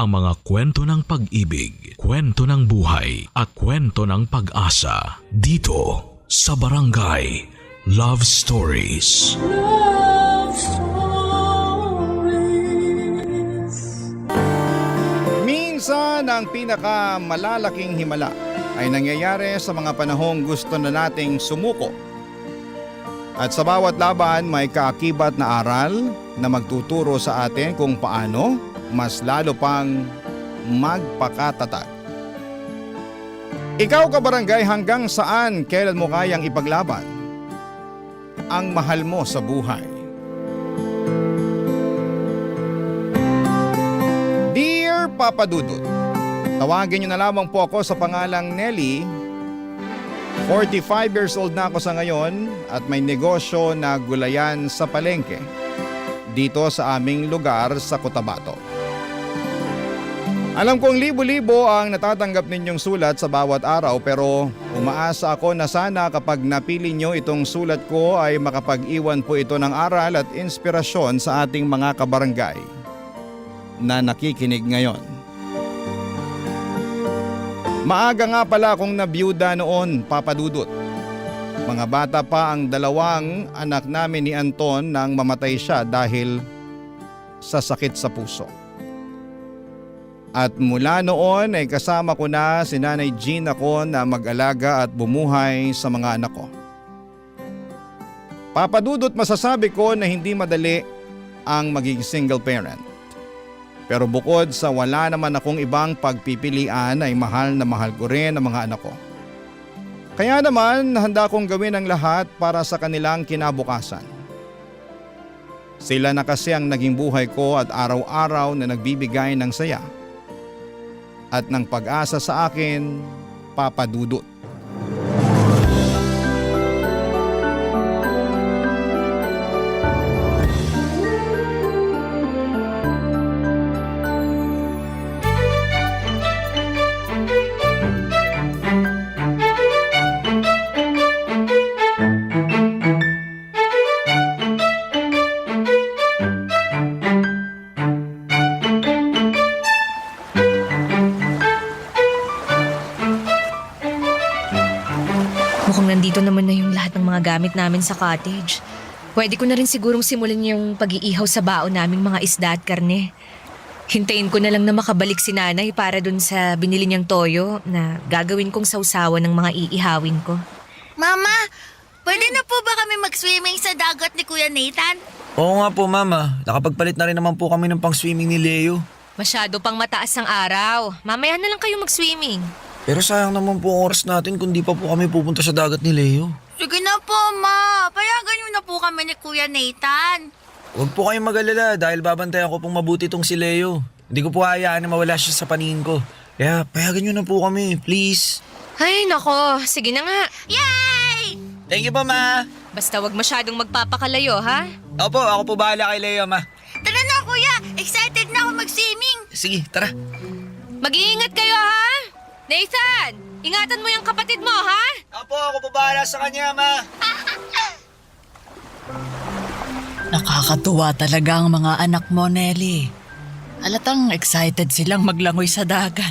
ang mga kwento ng pag-ibig, kwento ng buhay at kwento ng pag-asa dito sa Barangay Love Stories. Love Stories. Minsan ang pinakamalalaking himala ay nangyayari sa mga panahong gusto na nating sumuko. At sa bawat laban may kaakibat na aral na magtuturo sa atin kung paano mas lalo pang magpakatatag. Ikaw kabarangay, hanggang saan kailan mo kayang ipaglaban ang mahal mo sa buhay? Dear Papa Dudut, tawagin niyo na lamang po ako sa pangalang Nelly. 45 years old na ako sa ngayon at may negosyo na gulayan sa palengke dito sa aming lugar sa Cotabato. Alam kong libo-libo ang natatanggap ninyong sulat sa bawat araw, pero umaasa ako na sana kapag napili nyo itong sulat ko ay makapag-iwan po ito ng aral at inspirasyon sa ating mga kabarangay na nakikinig ngayon. Maaga nga pala akong nabiyuda noon, Papa Dudut. Mga bata pa ang dalawang anak namin ni Anton nang mamatay siya dahil sa sakit sa puso. At mula noon ay kasama ko na si Nanay Jean ako na mag-alaga at bumuhay sa mga anak ko. Papa Dudut, masasabi ko na hindi madali ang maging single parent. Pero bukod sa wala naman akong ibang pagpipilian ay mahal na mahal ko rin ang mga anak ko. Kaya naman handa kong gawin ang lahat para sa kanilang kinabukasan. Sila na kasi ang naging buhay ko at araw-araw na nagbibigay ng saya at ng pag-asa sa akin, Papa Dudut. Mukhang nandito naman na yung lahat ng mga gamit namin sa cottage. Pwede ko na rin sigurong simulan yung pag-iihaw sa baon naming mga isda at karne. Hintayin ko na lang na makabalik si nanay para dun sa binili niyang toyo na gagawin kong sausawan ng mga iihawin ko. Mama, pwede na po ba kami mag-swimming sa dagat ni Kuya Nathan? Oo nga po, Mama. Nakapagpalit na rin naman po kami ng pang-swimming ni Leo. Masyado pang mataas ang araw. Mamaya na lang kayo mag-swimming. Pero sayang naman po ang oras natin kung di pa po kami pupunta sa dagat ni Leo. Sige na po, Ma. Payagan niyo na po kami ni Kuya Nathan. Huwag po kayong mag-alala dahil babantayan ko pong mabuti itong si Leo. Hindi ko po hayaan na mawala siya sa paningin ko. Kaya payagan niyo na po kami, please. Ay, nako. Sige na nga. Yay! Thank you po, Ma. Basta wag masyadong magpapakalayo, ha? Opo, ako po bahala kay Leo, Ma. Tara na, Kuya. Excited na ako mag-swimming. Sige, tara. Mag-iingat kayo, ha? Nathan, ingatan mo yung kapatid mo, ha? Opo, ako po bahala sa kanya, Ma. Nakakatuwa talaga ang mga anak mo, Nelly. Halatang excited silang maglangoy sa dagat.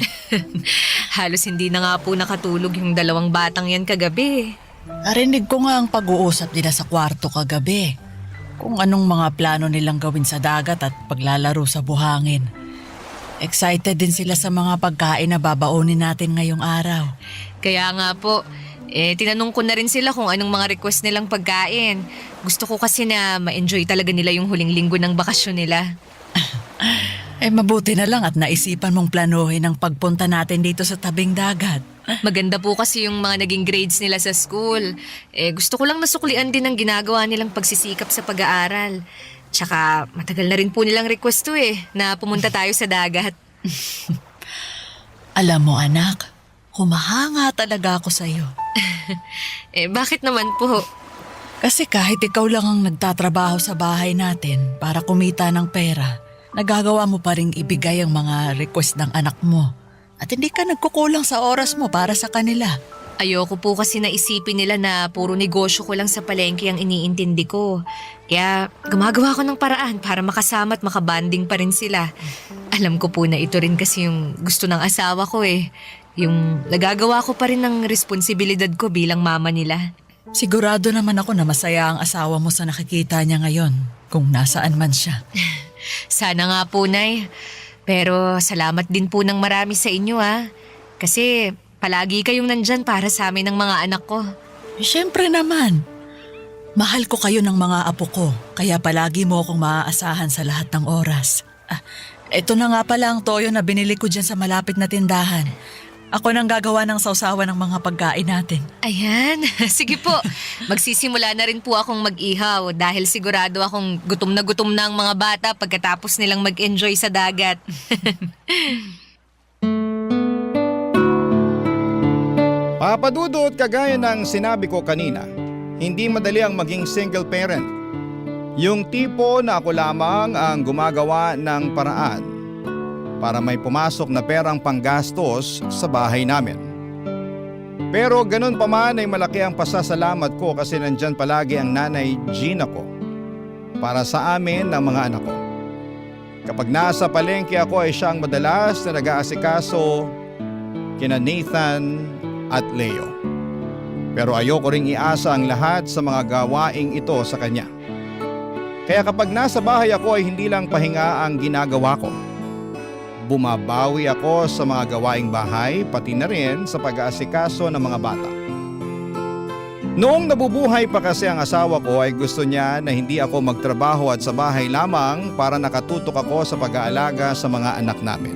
Halos hindi na nga po nakatulog yung dalawang batang yan kagabi. Narinig ko nga ang pag-uusap nila sa kwarto kagabi. Kung anong mga plano nilang gawin sa dagat at paglalaro sa buhangin. Excited din sila sa mga pagkain na babaonin natin ngayong araw. Kaya nga po, tinanong ko na rin sila kung anong mga request nilang pagkain. Gusto ko kasi na ma-enjoy talaga nila yung huling linggo ng bakasyon nila. Mabuti na lang at naisipan mong planuhin ang pagpunta natin dito sa tabing dagat. Maganda po kasi yung mga naging grades nila sa school. Gusto ko lang nasuklian din ang ginagawa nilang pagsisikap sa pag-aaral. Tsaka matagal na rin po nilang request to na pumunta tayo sa dagat. Alam mo anak, humahanga talaga ako sa'yo. Bakit naman po? Kasi kahit ikaw lang ang nagtatrabaho sa bahay natin para kumita ng pera, nagagawa mo pa ring ibigay ang mga request ng anak mo. At hindi ka nagkukulang sa oras mo para sa kanila. Ayoko po kasi naisipin nila na puro negosyo ko lang sa palengke ang iniintindi ko. Kaya gumagawa ko ng paraan para makasama at makabanding pa rin sila. Alam ko po na ito rin kasi yung gusto ng asawa ko eh. Yung nagagawa ko pa rin ng responsibilidad ko bilang mama nila. Sigurado naman ako na masaya ang asawa mo sa nakikita niya ngayon, kung nasaan man siya. Sana nga po, Nay. Pero salamat din po ng marami sa inyo Kasi palagi kayong nandyan para sa amin ng mga anak ko. Siyempre naman. Mahal ko kayo ng mga apo ko, kaya palagi mo akong maaasahan sa lahat ng oras. Ito na nga pala ang toyo na binili ko dyan sa malapit na tindahan. Ako nang gagawa ng sausawan ng mga pagkain natin. Ayan, sige po. Magsisimula na rin po akong mag-ihaw dahil sigurado akong gutom na ang mga bata pagkatapos nilang mag-enjoy sa dagat. Papa Dudut, kagaya ng sinabi ko kanina, hindi madali ang maging single parent. Yung tipo na ako lamang ang gumagawa ng paraan para may pumasok na perang panggastos sa bahay namin. Pero ganun pa man ay malaki ang pasasalamat ko kasi nandyan palagi ang nanay Gina ko para sa amin ng mga anak ko. Kapag nasa palengke ako ay siyang madalas na nag-aasikaso kina Nathan at Leo. Pero ayoko ring iasa ang lahat sa mga gawaing ito sa kanya. Kaya kapag nasa bahay ako ay hindi lang pahinga ang ginagawa ko. Bumabawi ako sa mga gawaing bahay pati na rin sa pag-aasikaso ng mga bata. Noong nabubuhay pa kasi ang asawa ko ay gusto niya na hindi ako magtrabaho at sa bahay lamang para nakatutok ako sa pag-aalaga sa mga anak namin.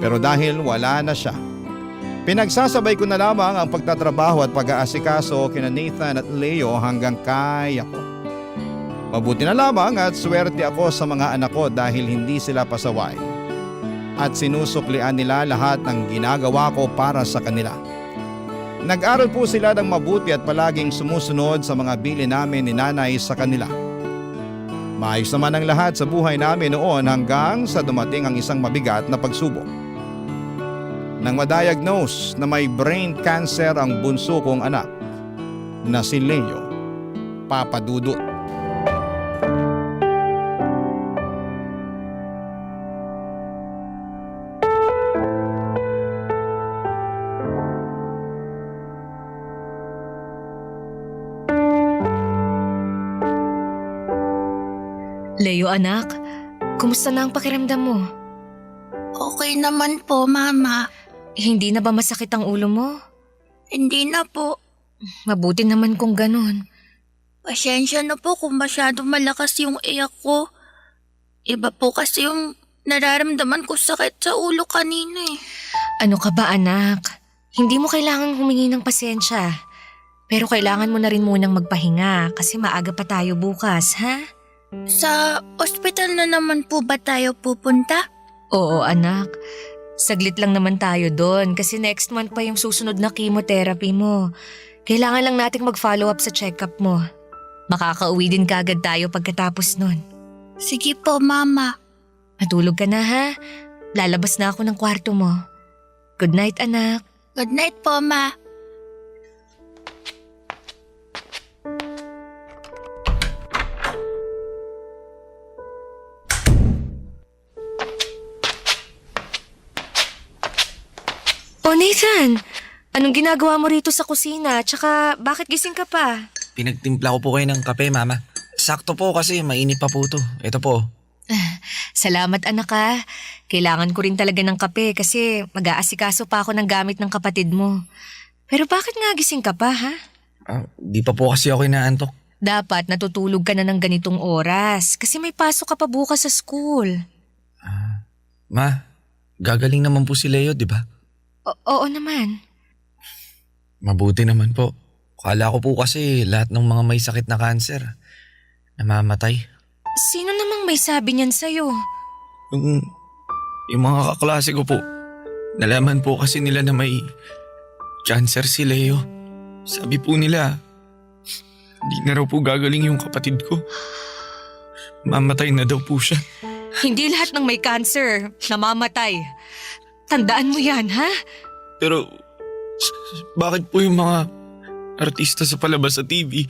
Pero dahil wala na siya, pinagsasabay ko na lamang ang pagtatrabaho at pag-aasikaso kina Nathan at Leo hanggang kaya ko. Mabuti na lamang at swerte ako sa mga anak ko dahil hindi sila pasaway. At sinusuklian nila lahat ng ginagawa ko para sa kanila. Nag-aral po sila ng mabuti at palaging sumusunod sa mga bili namin ni nanay sa kanila. Maayos naman ang lahat sa buhay namin noon hanggang sa dumating ang isang mabigat na pagsubok. Nang ma-diagnose na may brain cancer ang bunso kong anak na si Leo, Papa Dudut. Leo anak, kumusta na ang pakiramdam mo? Okay naman po, Mama. Hindi na ba masakit ang ulo mo? Hindi na po. Mabuti naman kung ganun. Pasensya na po kung masyadong malakas yung iyak ko. Iba po kasi yung nararamdaman ko sakit sa ulo kanina eh. Ano ka ba anak? Hindi mo kailangang humingi ng pasensya. Pero kailangan mo na rin munang magpahinga kasi maaga pa tayo bukas, ha? Sa ospital na naman po ba tayo pupunta? Oo anak. Saglit lang naman tayo doon kasi next month pa yung susunod na chemotherapy mo. Kailangan lang nating mag-follow up sa check-up mo. Makakauwi din kagad tayo pagkatapos nun. Sige po, Mama. Matulog ka na ha. Lalabas na ako ng kwarto mo. Good night anak. Good night po, Ma. Oh Nathan, anong ginagawa mo rito sa kusina? Tsaka bakit gising ka pa? Pinagtimpla ko po kayo ng kape, Mama. Sakto po kasi mainit pa po to. Ito po. Salamat anak ha. Kailangan ko rin talaga ng kape kasi mag-aasikaso pa ako ng gamit ng kapatid mo. Pero bakit nga gising ka pa ha? Di pa po kasi ako inaantok. Dapat natutulog ka na ng ganitong oras kasi may pasok ka pa bukas sa school. Ma, gagaling naman po si Leo, di ba? Oo naman. Mabuti naman po. Kala ko po kasi lahat ng mga may sakit na kanser namamatay. Sino namang may sabi niyan sa'yo? Yung mga kaklase ko po, nalaman po kasi nila na may cancer si Leo. Sabi po nila, hindi na raw po gagaling yung kapatid ko. Mamatay na daw po siya. Hindi lahat ng may cancer namamatay. Tandaan mo yan, ha? Pero Bakit po yung mga artista sa palabas sa TV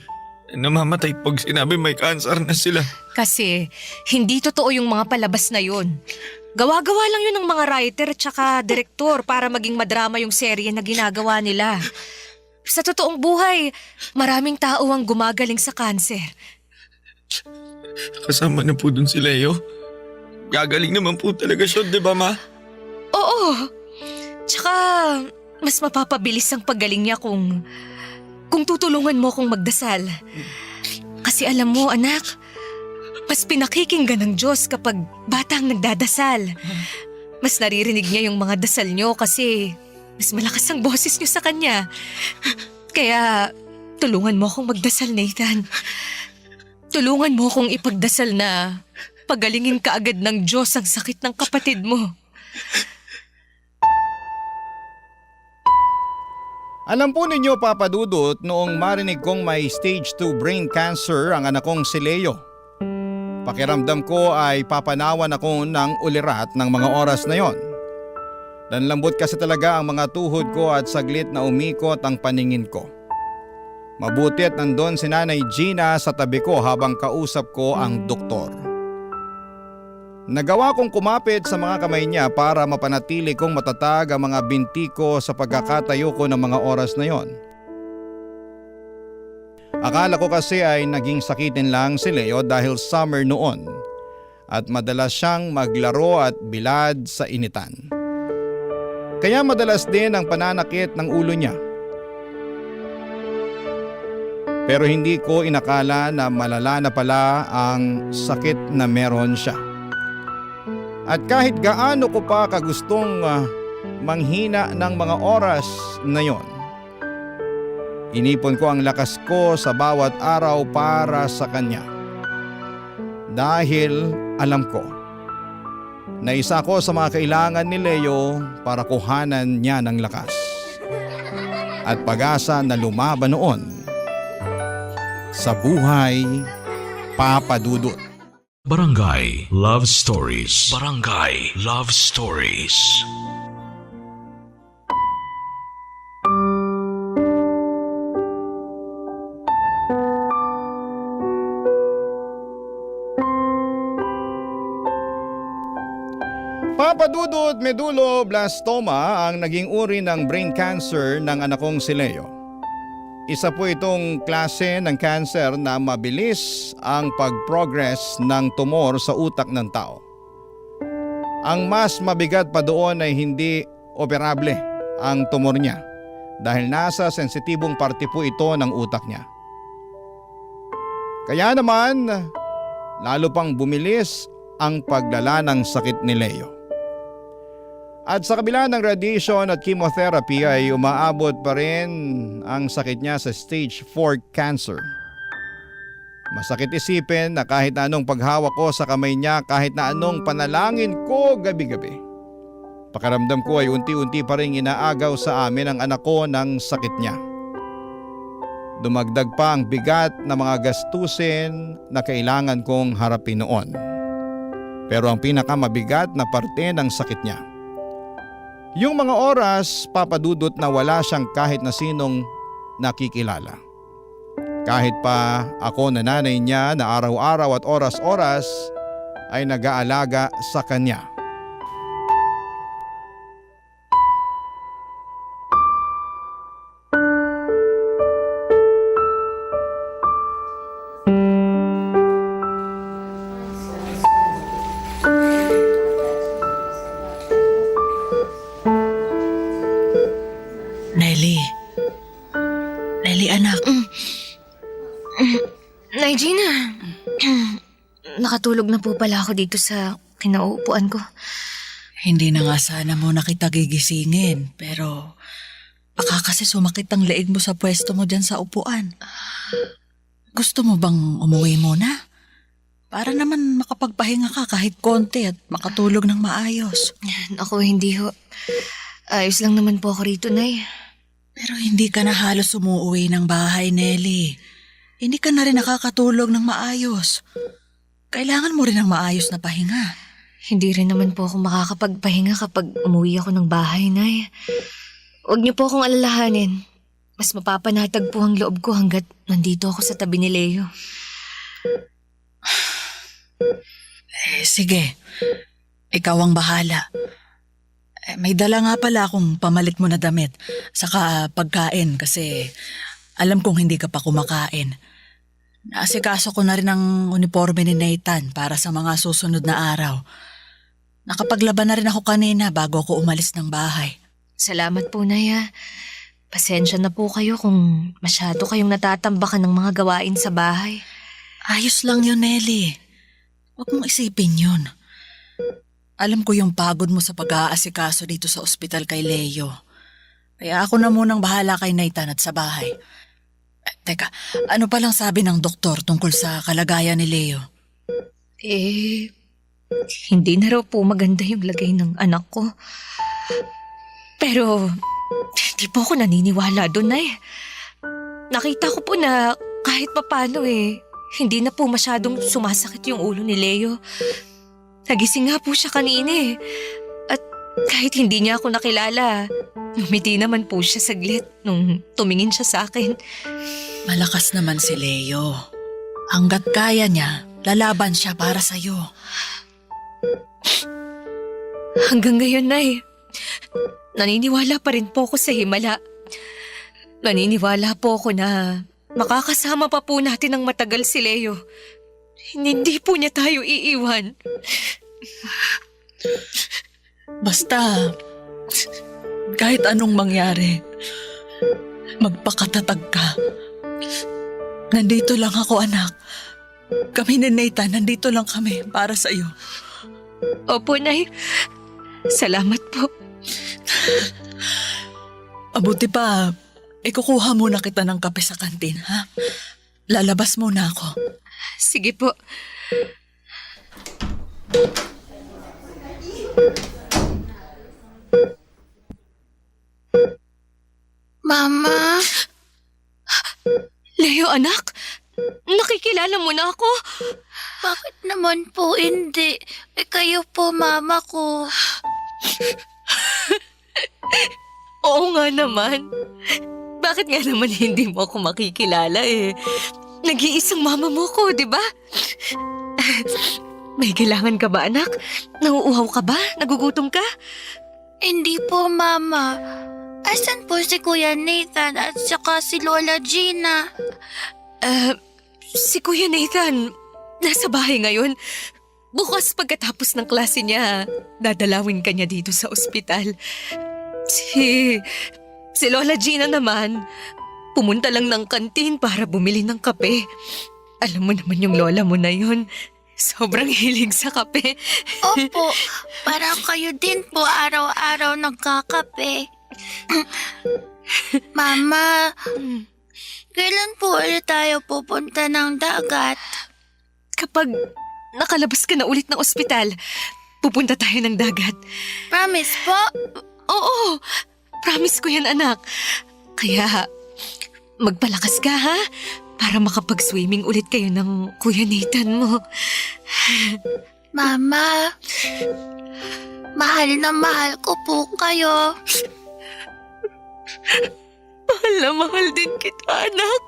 namamatay pag sinabi may cancer na sila? Kasi hindi totoo yung mga palabas na yun. Gawa-gawa lang yun ng mga writer at saka direktor para maging madrama yung serye na ginagawa nila. Sa totoong buhay, maraming tao ang gumagaling sa kanser. Kasama na po dun si Leo. Gagaling naman po talaga siya, di ba, Ma? Oo. Tsaka, mas mapapabilis ang paggaling niya kung tutulungan mo akong magdasal. Kasi alam mo, anak, mas pinakikinggan ng Diyos kapag batang nagdadasal. Mas naririnig niya yung mga dasal niyo kasi mas malakas ang boses niyo sa Kanya. Kaya, tulungan mo akong magdasal, Nathan. Tulungan mo akong ipagdasal na pagalingin ka agad ng Diyos ang sakit ng kapatid mo. Alam po ninyo, Papa Dudut, noong marinig kong may stage 2 brain cancer ang anak kong si Leo. Pakiramdam ko ay papanawan ako ng ulirat ng mga oras na yon. Nanlambot kasi talaga ang mga tuhod ko at saglit na umikot ang paningin ko. Mabuti at nandun si Nanay Gina sa tabi ko habang kausap ko ang doktor. Nagawa kong kumapit sa mga kamay niya para mapanatili kong matatag ang mga binti ko sa pagkakatayo ko ng mga oras na yon. Akala ko kasi ay naging sakitin lang si Leo dahil summer noon at madalas siyang maglaro at bilad sa initan. Kaya madalas din ang pananakit ng ulo niya. Pero hindi ko inakala na malala na pala ang sakit na meron siya. At kahit gaano ko pa kagustong manghina ng mga oras na yon, inipon ko ang lakas ko sa bawat araw para sa kanya. Dahil alam ko na isa ko sa mga kailangan ni Leo para kuhanan niya ng lakas at pag-asa na lumaban noon sa buhay, Papa Dudut. Barangay Love Stories. Barangay Love Stories. Papa Dudut, medulloblastoma ang naging uri ng brain cancer ng anak kong si Leo. Isa po itong klase ng cancer na mabilis ang pag-progress ng tumor sa utak ng tao. Ang mas mabigat pa doon ay hindi operable ang tumor niya dahil nasa sensitibong parte po ito ng utak niya. Kaya naman, lalo pang bumilis ang paglala ng sakit ni Leo. At sa kabila ng radiation at chemotherapy ay umaabot pa rin ang sakit niya sa stage 4 cancer. Masakit isipin na kahit na anong paghawak ko sa kamay niya, kahit na anong panalangin ko gabi-gabi, pakiramdam ko ay unti-unti pa rin inaagaw sa amin ang anak ko ng sakit niya. Dumagdag pa ang bigat na mga gastusin na kailangan kong harapin noon. Pero ang pinakamabigat na parte ng sakit niya, yung mga oras, Papa Dudut, na wala siyang kahit na sinong nakikilala. Kahit pa ako na nanay niya na araw-araw at oras-oras ay nag-aalaga sa kanya. Nelly anak. Nay Gina, nakatulog na po pala ako dito sa kinauupuan ko. Hindi na nga sana mo kita gigisingin, pero baka kasi sumakit ang leeg mo sa pwesto mo dyan sa upuan. Gusto mo bang umuwi muna? Para naman makapagpahinga ka kahit konti at makatulog ng maayos. Ako, hindi ho. Ayos lang naman po ako rito, Nay. Pero hindi ka na halos umuwi ng bahay, Nelly. Hindi ka na rin nakakatulog ng maayos. Kailangan mo rin ng maayos na pahinga. Hindi rin naman po ako makakapagpahinga kapag umuwi ako ng bahay, Nay. Huwag niyo po akong alalahanin. Mas mapapanatag po ang loob ko hanggat nandito ako sa tabi ni Leo. Sige. Ikaw ang bahala. May dala nga pala akong pamalit mo na damit. Saka pagkain kasi alam kong hindi ka pa kumakain. Naasikaso ko na rin ang uniforme ni Nathan para sa mga susunod na araw. Nakapaglaban na rin ako kanina bago ako umalis ng bahay. Salamat po, Naya. Pasensya na po kayo kung masyado kayong natatambakan ng mga gawain sa bahay. Ayos lang yun, Nelly. Huwag mong isipin yun. Alam ko yung pagod mo sa pag-aasikaso dito sa ospital kay Leo. Kaya ako na munang bahala kay Nathan at sa bahay. Teka, ano palang sabi ng doktor tungkol sa kalagayan ni Leo? Hindi na raw po maganda yung lagay ng anak ko. Pero, hindi po ako naniniwala doon Nakita ko po na kahit papano hindi na po masyadong sumasakit yung ulo ni Leo. Nagising nga po siya kanina At kahit hindi niya ako nakilala, ngumiti naman po siya saglit nung tumingin siya sa akin. Malakas naman si Leo. Hanggat kaya niya, lalaban siya para sa'yo. Hanggang ngayon, naniniwala pa rin po ako sa himala. Naniniwala po ako na makakasama pa po natin ng matagal si Leo. Hindi po niya tayo iiwan. Basta, kahit anong mangyari, magpakatatag ka. Nandito lang ako, anak. Kami ni Nathan, nandito lang kami para sa iyo. Opo, Nay. Salamat po. Mabuti pa, ikukuha muna kita ng kape sa kantin, ha? Lalabas muna ako. Sige po. Mama? Leo, anak. Nakikilala mo na ako. Bakit naman po hindi? Kayo po, mama ko. Oo nga naman. Bakit nga naman hindi mo ako makikilala Nag-iisang mama mo ko, di ba? May kailangan ka ba, anak? Nauuhaw ka ba? Nagugutom ka? Hindi po, mama. Asan po si Kuya Nathan at saka si Lola Gina? Si Kuya Nathan, nasa bahay ngayon. Bukas pagkatapos ng klase niya, dadalawin ka niya dito sa ospital. Si Lola Gina naman, pumunta lang ng kantin para bumili ng kape. Alam mo naman yung lola mo na yun. Sobrang hilig sa kape. Opo, parang kayo din po araw-araw nagkakape. Mama, kailan po ulit tayo pupunta ng dagat? Kapag nakalabas ka na ulit ng ospital, pupunta tayo ng dagat. Promise po? Oo, promise ko yan, anak. Kaya magpalakas ka, ha? Para makapag-swimming ulit kayo ng Kuya Nathan mo. Mama, mahal na mahal ko po kayo. Mahal na mahal din kita, anak.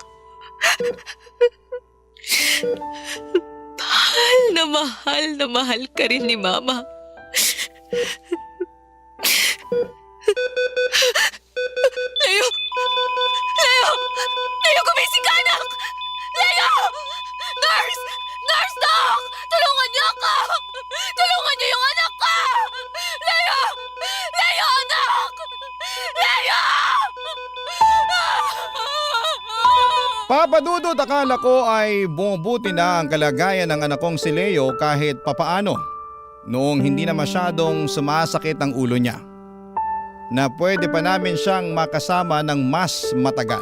Mahal na mahal ka rin ni Mama. Leo! Leo! Leo, gumising ka, anak! Leo! Nurse! Nurse, doc! Tulungan niyo ako! Tulungan niyo yung anak ko! Leo! Leo, anak! Leo! Papa Dudut, akala ko ay bumubuti na ang kalagayan ng anak kong si Leo kahit papaano noong hindi na masyadong sumasakit ang ulo niya. Na pwede pa namin siyang makasama ng mas matagal.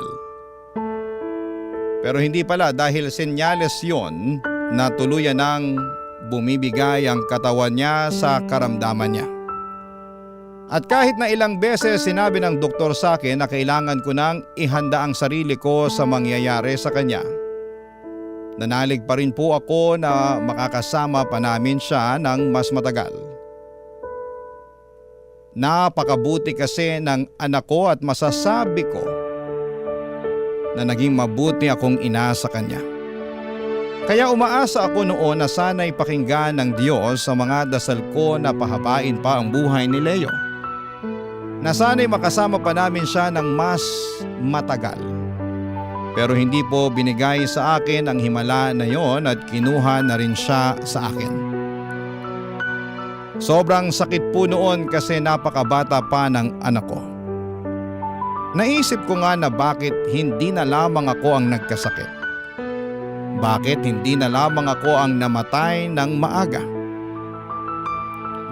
Pero hindi pala dahil senyales yon na tuluyan ng bumibigay ang katawan niya sa karamdaman niya. At kahit na ilang beses sinabi ng doktor sa akin na kailangan ko nang ihanda ang sarili ko sa mangyayari sa kanya, nanalig pa rin po ako na makakasama pa namin siya ng mas matagal. Napakabuti kasi ng anak ko at masasabi ko na naging mabuti akong ina sa kanya. Kaya umaasa ako noon na sana'y pakinggan ng Diyos sa mga dasal ko na pahabain pa ang buhay ni Leo. Na sana'y makasama pa namin siya ng mas matagal. Pero hindi po binigay sa akin ang himala na yon at kinuha na rin siya sa akin. Sobrang sakit po noon kasi napakabata pa ng anak ko. Naisip ko nga na bakit hindi na lamang ako ang nagkasakit. Bakit hindi na lamang ako ang namatay ng maaga?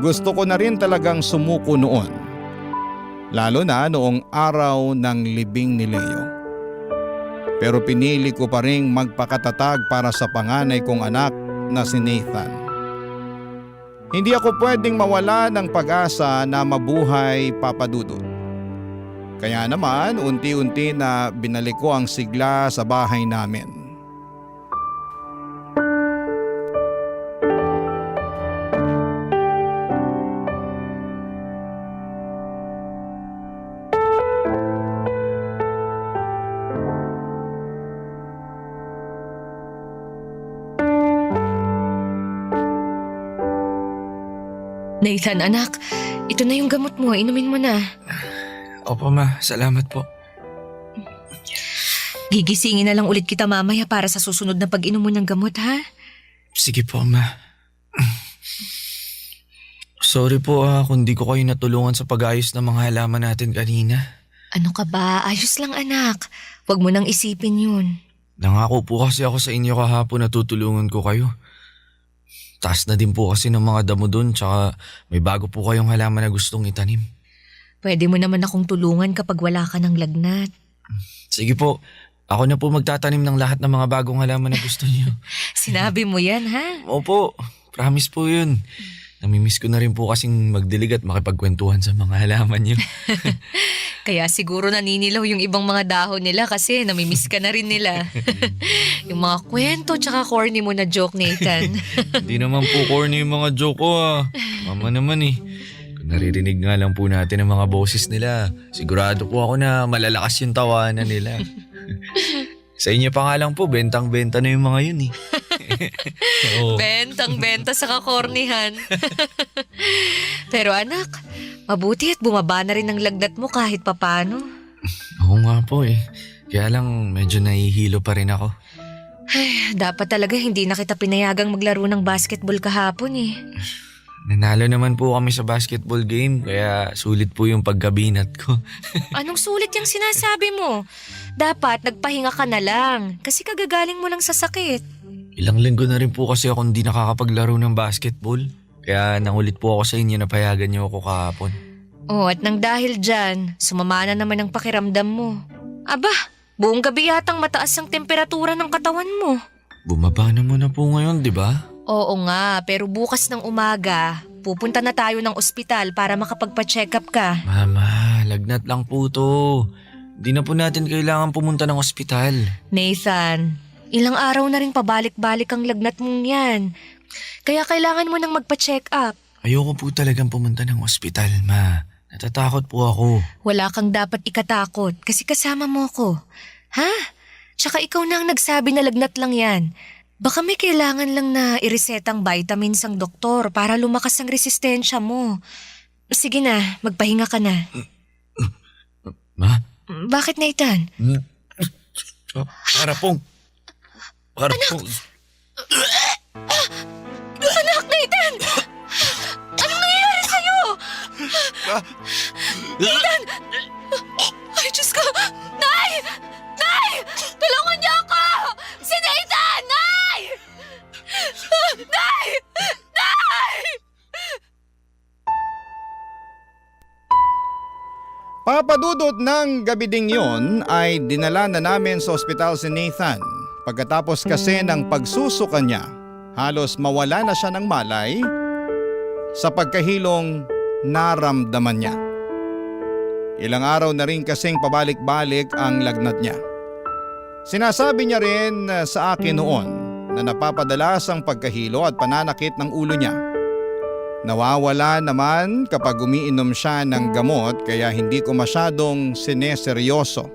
Gusto ko na rin talagang sumuko noon. Lalo na noong araw ng libing ni Leo. Pero pinili ko pa ring magpakatatag para sa panganay kong anak na si Nathan. Hindi ako pwedeng mawala ng pag-asa na mabuhay, Papa Dudut. Kaya naman unti-unti na binalik ko ang sigla sa bahay namin. Nathan, anak, ito na yung gamot mo. Inumin mo na. Opo ma, salamat po. Gigisingin na lang ulit kita mamaya para sa susunod na pag-inom mo ng gamot, ha? Sige po ma. Sorry po kung di ko kayo natulungan sa pag-ayos ng mga halaman natin kanina. Ano ka ba? Ayos lang, anak. Huwag mo nang isipin yun. Nangako po kasi ako sa inyo kahapon na tutulungan ko kayo. Taas na din po kasi ng mga damo doon tsaka may bago po kayong halaman na gustong itanim. Pwede mo naman akong tulungan kapag wala ka ng lagnat. Sige po, ako na po magtatanim ng lahat ng mga bagong halaman na gusto niyo. Sinabi mo yan, ha? Opo, promise po yun. Namimiss ko na rin po kasing magdilig at makipagkwentuhan sa mga halaman niyo. Kaya siguro naninilaw yung ibang mga dahon nila kasi namimiss ka na rin nila. Yung mga kwento tsaka corny mo na joke, Nathan. Hindi naman po corny yung mga joke ko Mama naman Kung naririnig nga lang po natin ang mga boses nila, sigurado po ako na malalakas yung tawanan nila. Sa inyo pa nga lang po, bentang-benta na yung mga yun Oo. Bentang-benta sa kakornihan. Pero anak, mabuti at bumaba na rin ang lagnat mo kahit papano. Oo nga po Kaya lang medyo nahihilo pa rin ako. Ay, dapat talaga hindi na kita pinayagang maglaro ng basketball kahapon Nanalo naman po kami sa basketball game kaya sulit po yung pagkabinat ko. Anong sulit yung sinasabi mo? Dapat nagpahinga ka na lang kasi kagagaling mo lang sa sakit. Ilang linggo na rin po kasi ako hindi nakakapaglaro ng basketball. Kaya nangulit po ako sa inyo na payagan niyo ako kahapon. Oh, at nang dahil dyan, sumama na naman ang pakiramdam mo. Aba, buong gabi yatang mataas ang temperatura ng katawan mo. Bumaba na muna po ngayon, di ba? Oo nga, pero bukas ng umaga, pupunta na tayo ng ospital para makapagpa-check up ka. Mama, lagnat lang po to. Di na po natin kailangan pumunta ng ospital. Nathan, ilang araw na rin pabalik-balik ang lagnat mong yan. Kaya kailangan mo nang magpa-check up. Ayoko po talagang pumunta ng ospital, ma. Natatakot po ako. Wala kang dapat ikatakot kasi kasama mo ako. Ha? Tsaka ikaw na ang nagsabi na lagnat lang yan. Baka may kailangan lang na iresetang vitamins ang doktor para lumakas ang resistensya mo. Sige na, magpahinga ka na. Ma? Bakit, Nathan? Para pong... Anak, Nathan! Anong nangyayari sa'yo? Nathan! Ay, Diyos ko! Nay! Nay! Tulungan niyo ako! Si Nathan! Nay! Nay! Nay! Papadudot ng gabi ding yon ay dinala na namin sa ospital si Nathan. Pagkatapos kasi ng pagsusuka niya, halos mawala na siya ng malay sa pagkahilong naramdaman niya. Ilang araw na rin kasing pabalik-balik ang lagnat niya. Sinasabi niya rin sa akin noon na napapadalas ang pagkahilo at pananakit ng ulo niya. Nawawala naman kapag umiinom siya ng gamot kaya hindi ko masyadong sineseryoso.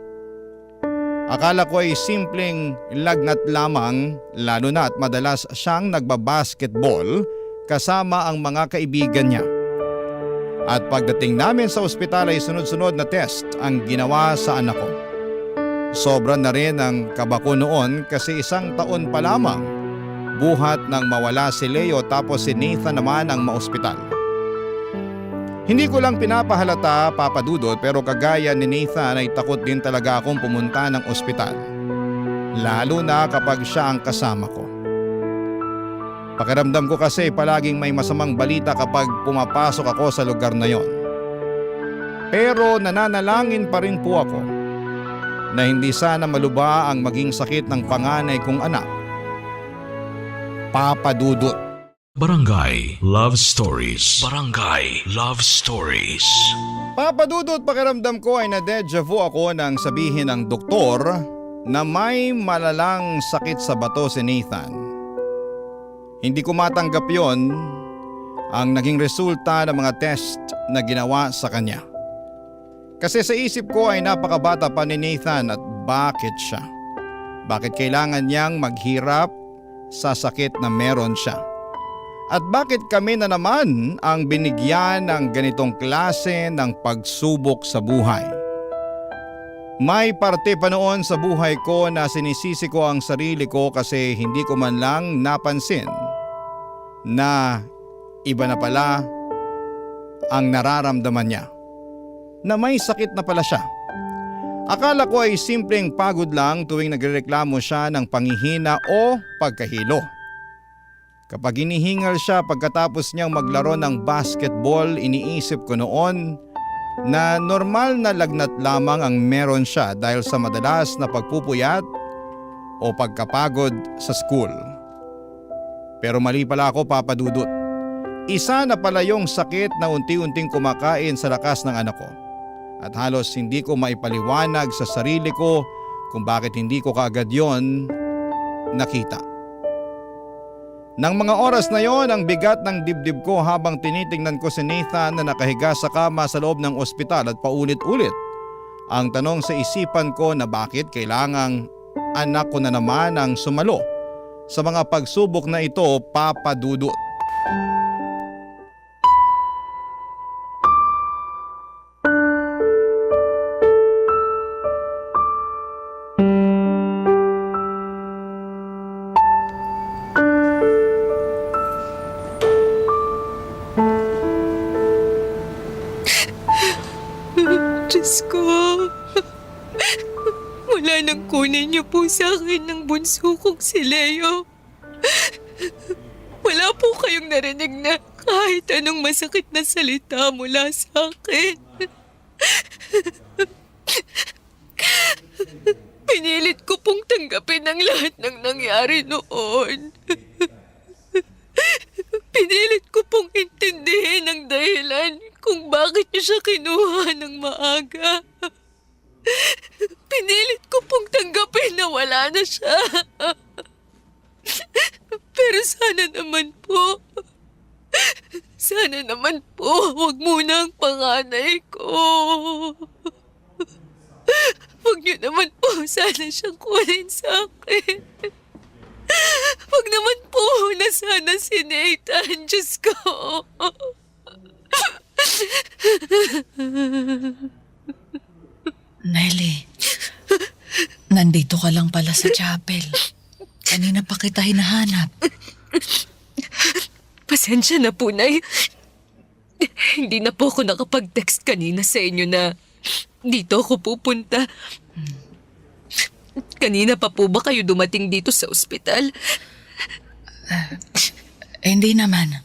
Akala ko ay simpleng lagnat lamang, lalo na at madalas siyang nagbabasketball kasama ang mga kaibigan niya. At pagdating namin sa ospital ay sunod-sunod na test ang ginawa sa anak ko. Sobra na rin ang kaba ko noon kasi 1 taon pa lamang buhat nang mawala si Leo tapos si Nathan naman ang maospital. Hindi ko lang pinapahalata, Papa Dudut, pero kagaya ni Nathan ay takot din talaga akong pumunta ng ospital. Lalo na kapag siya ang kasama ko. Pakiramdam ko kasi palaging may masamang balita kapag pumapasok ako sa lugar na yon. Pero nananalangin pa rin po ako na hindi sana maluba ang maging sakit ng panganay kong anak, Papa Dudut. Barangay Love Stories. Barangay Love Stories. Papa Dudut, pakiramdam ko ay na-deja vu ako nang sabihin ng doktor na may malalang sakit sa bato si Nathan. Hindi ko matanggap yon ang naging resulta ng mga test na ginawa sa kanya. Kasi sa isip ko ay napakabata pa ni Nathan at bakit siya? Bakit kailangan niyang maghirap sa sakit na meron siya? At bakit kami na naman ang binigyan ng ganitong klase ng pagsubok sa buhay? May parte pa noon sa buhay ko na sinisisi ko ang sarili ko kasi hindi ko man lang napansin na iba na pala ang nararamdaman niya. Na may sakit na pala siya. Akala ko ay simpleng pagod lang tuwing nagrereklamo siya ng panghihina o pagkahilo. Kapag hinihingal siya pagkatapos niyang maglaro ng basketball, iniisip ko noon na normal na lagnat lamang ang meron siya dahil sa madalas na pagpupuyat o pagkapagod sa school. Pero mali pala ako, Papa Dudut. Isa na pala yung sakit na unti-unting kumakain sa lakas ng anak ko. At halos hindi ko maipaliwanag sa sarili ko kung bakit hindi ko kaagad yon nakita. Nang mga oras na yon, ang bigat ng dibdib ko habang tinitingnan ko si Nathan na nakahiga sa kama sa loob ng ospital at paulit-ulit ang tanong sa isipan ko na bakit kailangang anak ko na naman ang sumalo sa mga pagsubok na ito, Papa Dudut. Diyos ko, wala nang kunin niyo po sa akin ng bunso kong si Leo. Wala po kayong narinig na kahit anong masakit na salita mula sa akin. Pinilit ko pong tanggapin ang lahat ng nangyari noon. Pinilit ko pong intindihin ang dahilan kung bakit niyo siya kinuha ng maaga. Pinilit ko pong tanggapin na wala na siya. Pero sana naman po, wag muna ang panganay ko. Wag niyo naman po sana siyang kunin sa akin. Wag naman po na sana si Nathan, Diyos ko. Nelly, nandito ka lang pala sa chapel. Kanina pa kita hinahanap. Pasensya na po, Nay. Hindi na po ako nakapag-text kanina sa inyo na dito ako pupunta. Kanina pa po ba kayo dumating dito sa ospital? Hindi naman.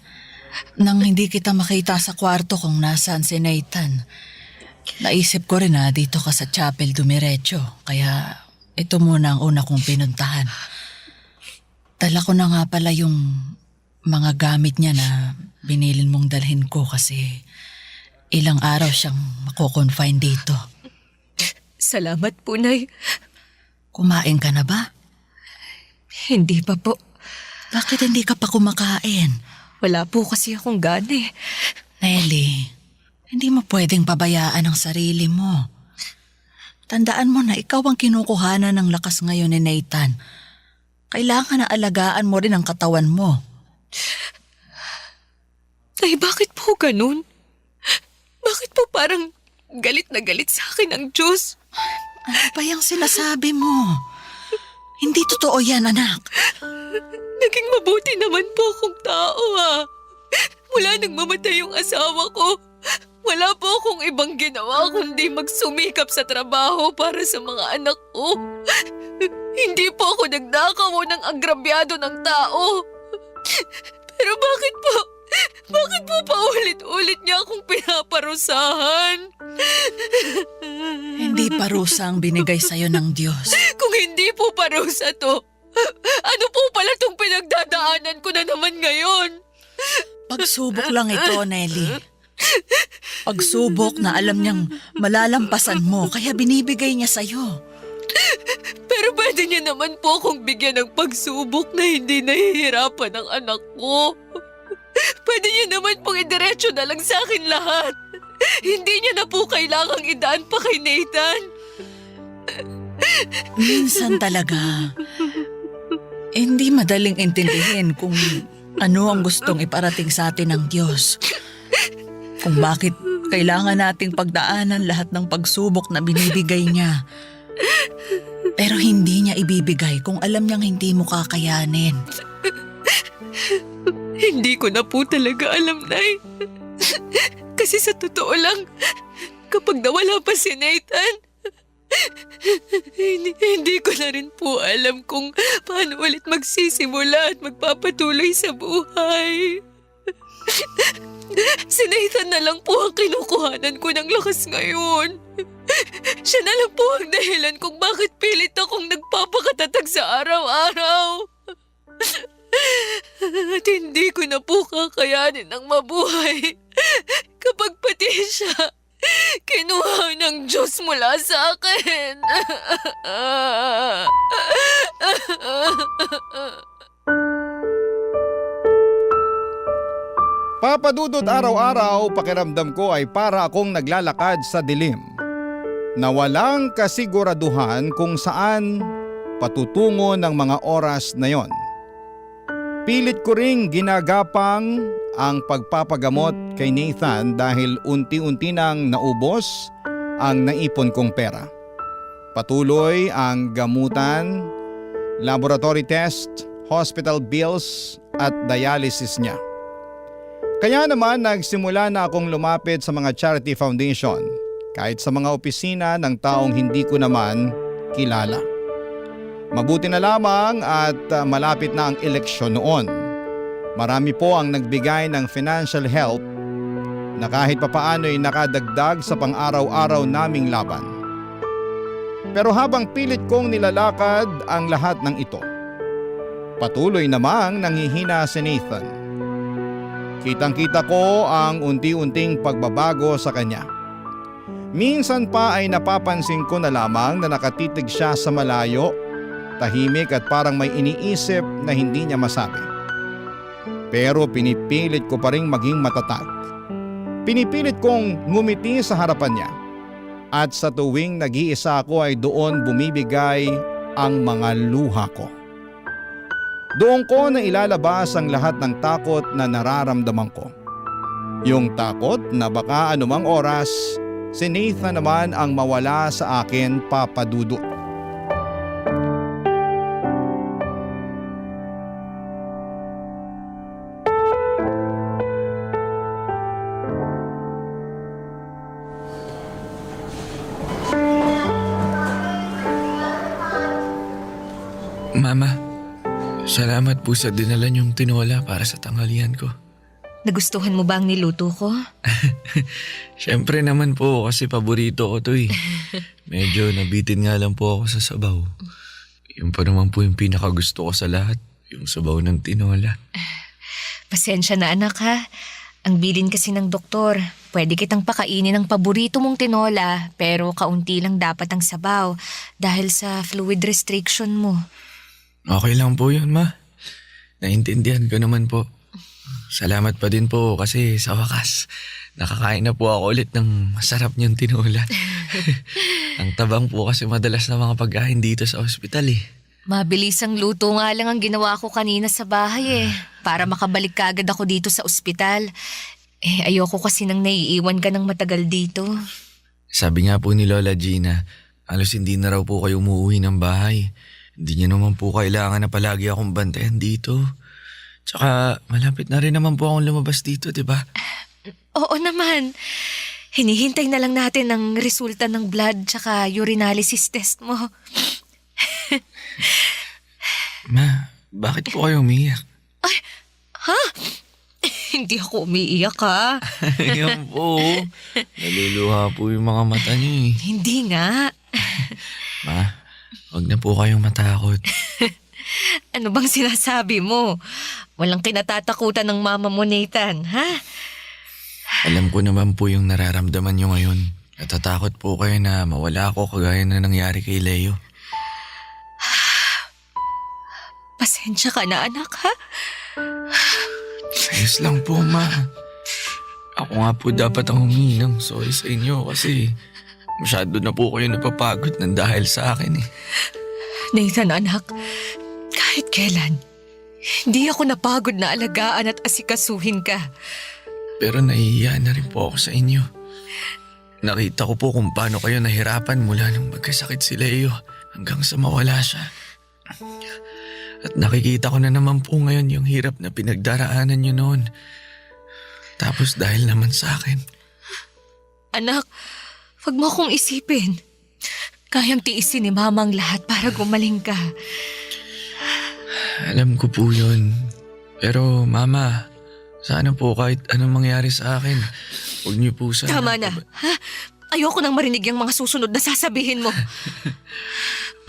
Nang hindi kita makita sa kwarto kung nasaan si Nathan, naisip ko rin na dito ka sa chapel dumiretso. Kaya ito muna ang una kong pinuntahan. Dala ko na nga pala yung mga gamit niya na binilin mong dalhin ko kasi ilang araw siyang mako-confine dito. Salamat po, Nay. Kumain ka na ba? Hindi pa po. Bakit hindi ka pa kumakain? Wala po kasi akong gana eh. Nelly, hindi mo pwedeng pabayaan ang sarili mo. Tandaan mo na ikaw ang kinukuhanan ng lakas ngayon ni Nathan. Kailangan na alagaan mo rin ang katawan mo. Ay, bakit po ganun? Bakit po parang galit na galit sa akin ang Diyos? Ano ba yung sinasabi mo? Hindi totoo yan, anak. Naging mabuti naman po akong tao Mula nang mamatay yung asawa ko, wala po akong ibang ginawa kundi magsumikap sa trabaho para sa mga anak ko. Hindi po ako nagnakaw o ng agrabyado ng tao. Pero bakit po paulit-ulit niya akong pinaparusahan? Hindi parusa ang binigay sa'yo ng Diyos. Kung hindi po parusa to, ano po pala tong pinagdadaanan ko na naman ngayon? Pagsubok lang ito, Nelly. Pagsubok na alam niyang malalampasan mo kaya binibigay niya sa'yo. Pero pwede niya naman po akong bigyan ng pagsubok na hindi nahihirapan ang anak ko. Pwede niya naman pong idiretso na lang sa akin lahat. Hindi niya na po kailangang idaan pa kay Nathan. Minsan talaga, hindi madaling intindihin kung ano ang gustong iparating sa atin ng Diyos. Kung bakit kailangan nating pagdaanan lahat ng pagsubok na binibigay niya. Pero hindi niya ibibigay kung alam niyang hindi mo kakayanin. Hindi ko na po talaga alam, Nay. Kasi sa totoo lang, kapag nawala pa si Nathan, hindi ko na rin po alam kung paano ulit magsisimula at magpapatuloy sa buhay. Si Nathan na lang po ang kinukuhanan ko ng lakas ngayon. Siya na lang po ang dahilan kung bakit pilit akong nagpapakatatag sa araw-araw. At hindi ko na po kakayanin ang mabuhay kapag pati siya kinuha ng Diyos mula sa akin. Papadudot araw-araw, pakiramdam ko ay para akong naglalakad sa dilim na walang kasiguraduhan kung saan patutungo ng mga oras na yon. Pilit ko ring ginagapang ang pagpapagamot kay Nathan dahil unti-unti nang naubos ang naipon kong pera. Patuloy ang gamutan, laboratory test, hospital bills at dialysis niya. Kaya naman nagsimula na akong lumapit sa mga charity foundation kahit sa mga opisina ng taong hindi ko naman kilala. Mabuti na lamang at malapit na ang eleksyon noon. Marami po ang nagbigay ng financial help na kahit papaano ay nakadagdag sa pang-araw-araw naming laban. Pero habang pilit kong nilalakad ang lahat ng ito, patuloy namang nanghihina si Nathan. Kitang-kita ko ang unti-unting pagbabago sa kanya. Minsan pa ay napapansin ko na lamang na nakatitig siya sa malayo, tahimik at parang may iniisip na hindi niya masabi. Pero pinipilit ko pa ring maging matatag. Pinipilit kong ngumiti sa harapan niya. At sa tuwing nag-iisa ako ay doon bumibigay ang mga luha ko. Doon ko na ilalabas ang lahat ng takot na nararamdaman ko. Yung takot na baka anumang oras, si Nathan naman ang mawala sa akin, papadudot. Mama, salamat po sa dinala niyong tinola para sa tanghalian ko. Nagustuhan mo ba ang niluto ko? Siyempre naman po kasi paborito ko to eh. Medyo nabitin nga lang po ako sa sabaw. Yun pa naman po yung pinakagusto ko sa lahat, yung sabaw ng tinola. Pasensya na anak ha. Ang bilin kasi ng doktor, pwede kitang pakainin ng paborito mong tinola pero kaunti lang dapat ang sabaw dahil sa fluid restriction mo. Okay lang po yun, Ma. Naintindihan ko naman po. Salamat pa din po kasi sa wakas, nakakain na po ako ulit ng masarap niyong tinola. Ang tabang po kasi madalas na mga pagkain dito sa ospital eh. Mabilis ang luto nga lang ang ginawa ko kanina sa bahay para makabalik kagad ako dito sa ospital. Ayoko kasi nang naiiwan ka ng matagal dito. Sabi nga po ni Lola Gina, halos hindi na raw po kayo umuwi ng bahay. Hindi niya naman po kailangan na palagi akong bantayan dito. Tsaka malapit na rin naman po akong lumabas dito, di ba? Oo naman. Hinihintay na lang natin ang resulta ng blood tsaka urinalysis test mo. Ma, bakit po kayo umiyak? Hindi ako umiiyak ha. Ayan po, naluluha po yung mga mata niyo eh. Hindi nga. Ma, huwag na po kayong matakot. Ano bang sinasabi mo? Walang kinatatakutan ng mama mo, Nathan, ha? Alam ko naman po yung nararamdaman niyo ngayon. Natatakot po kayo na mawala ako kagaya na nangyari kay Leo. Pasensya ka na, anak, ha? Ayos lang po, Ma. Ako nga po dapat ang humingi ng sorry sa inyo kasi masyado na po kayo napapagod ng dahil sa akin eh. Nathan, anak, kahit kailan, hindi ako napagod na alagaan at asikasuhin ka. Pero nahihiya na rin po ako sa inyo. Nakita ko po kung paano kayo nahirapan mula nung magkasakit si Leo hanggang sa mawala siya. At nakikita ko na naman po ngayon yung hirap na pinagdaraanan niyo noon. Tapos dahil naman sa akin. Anak, wag mo akong isipin. Kayang tiisin ni Mama ang lahat para gumaling ka. Alam ko po yun. Pero Mama, sana po kahit anong mangyari sa akin, huwag niyo po sana... Tama na, ha? Ayoko nang marinig yung mga susunod na sasabihin mo.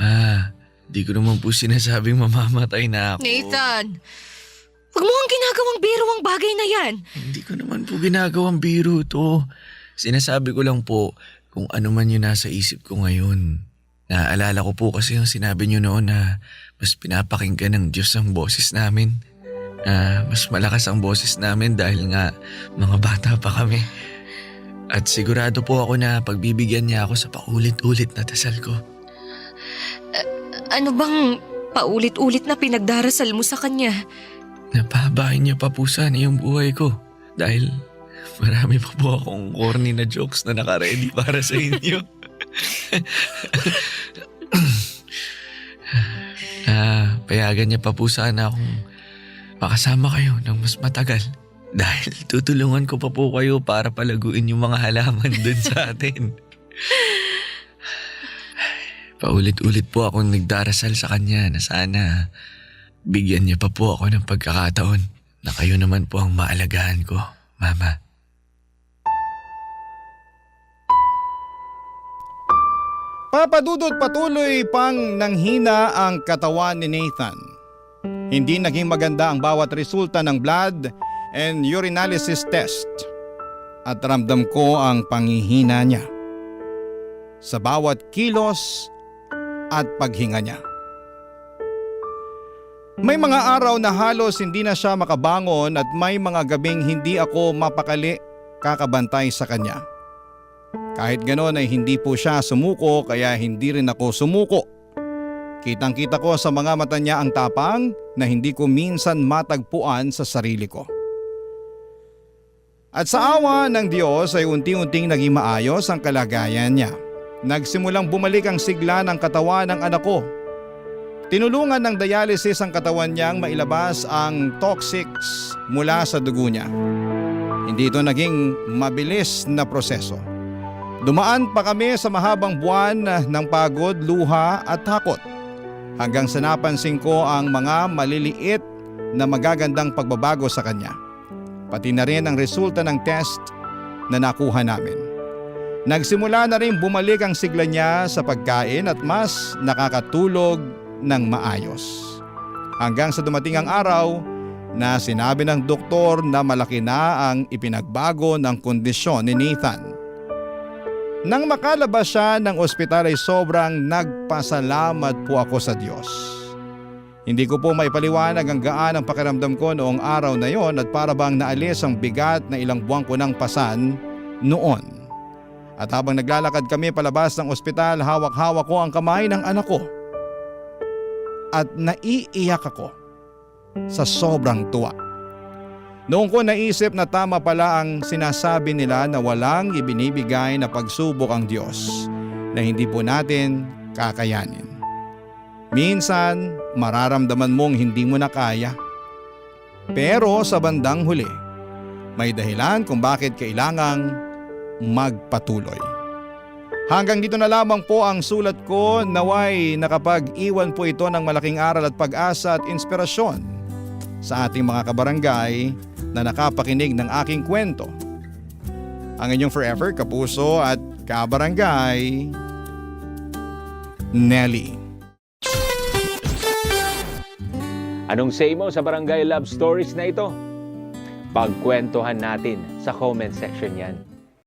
Ma, di ko naman po sinasabing mamamatay na ako. Nathan, wag mo ang ginagawang biro ang bagay na yan. Hindi ko naman po ginagawang biro to. Sinasabi ko lang po kung ano man yung nasa isip ko ngayon. Naaalala ko po kasi yung sinabi niyo noon na mas pinapakinggan ng Diyos ang boses namin. Mas malakas ang boses namin dahil nga mga bata pa kami. At sigurado po ako na pagbibigyan niya ako sa paulit-ulit na dasal ko. Ano bang paulit-ulit na pinagdarasal mo sa kanya? Napahabain niya pa po sana yung buhay ko. Dahil marami pa po akong corny na jokes na nakaready para sa inyo. Payagan niya pa po sana akong makasama kayo ng mas matagal. Dahil tutulungan ko pa po kayo para palaguin yung mga halaman dun sa atin. Paulit-ulit po akong nagdarasal sa kanya na sana bigyan niya pa po ako ng pagkakataon na kayo naman po ang maalagaan ko, Mama. Papadudot patuloy pang nanghina ang katawan ni Nathan. Hindi naging maganda ang bawat resulta ng blood and urinalysis test. At ramdam ko ang panghihina niya sa bawat kilos at paghinga niya. May mga araw na halos hindi na siya makabangon at may mga gabing hindi ako mapakali kakabantay sa kanya. Kahit ganoon ay hindi po siya sumuko kaya hindi rin ako sumuko. Kitang-kita ko sa mga mata niya ang tapang na hindi ko minsan matagpuan sa sarili ko. At sa awa ng Diyos ay unti-unting naging maayos ang kalagayan niya. Nagsimulang bumalik ang sigla ng katawan ng anak ko. Tinulungan ng dialysis ang katawan niyang mailabas ang toxics mula sa dugo niya. Hindi ito naging mabilis na proseso. Dumaan pa kami sa mahabang buwan ng pagod, luha at takot. Hanggang sa napansin ko ang mga maliliit na magagandang pagbabago sa kanya. Pati na rin ang resulta ng test na nakuha namin. Nagsimula na rin bumalik ang sigla niya sa pagkain at mas nakakatulog ng maayos. Hanggang sa dumating ang araw na sinabi ng doktor na malaki na ang ipinagbago ng kondisyon ni Nathan. Nang makalabas siya ng ospital ay sobrang nagpasalamat po ako sa Diyos. Hindi ko po maipaliwanag ang gaan ang pakiramdam ko noong araw na yon at para bang naalis ang bigat na ilang buwan ko ng pasan noon. At habang naglalakad kami palabas ng ospital, hawak-hawak ko ang kamay ng anak ko. At naiiyak ako sa sobrang tuwa. Noong ko naisip na tama pala ang sinasabi nila na walang ibinibigay na pagsubok ang Diyos na hindi po natin kakayanin. Minsan, mararamdaman mong hindi mo na kaya. Pero sa bandang huli, may dahilan kung bakit kailangang magpatuloy. Hanggang dito na lamang po ang sulat ko, naway nakapag-iwan po ito ng malaking aral at pag-asa at inspirasyon sa ating mga kabarangay na nakapakinig ng aking kwento. Ang inyong forever kapuso at kabarangay, Nelly. Anong say mo sa Barangay Love Stories na ito? Pagkwentuhan natin sa comment section yan.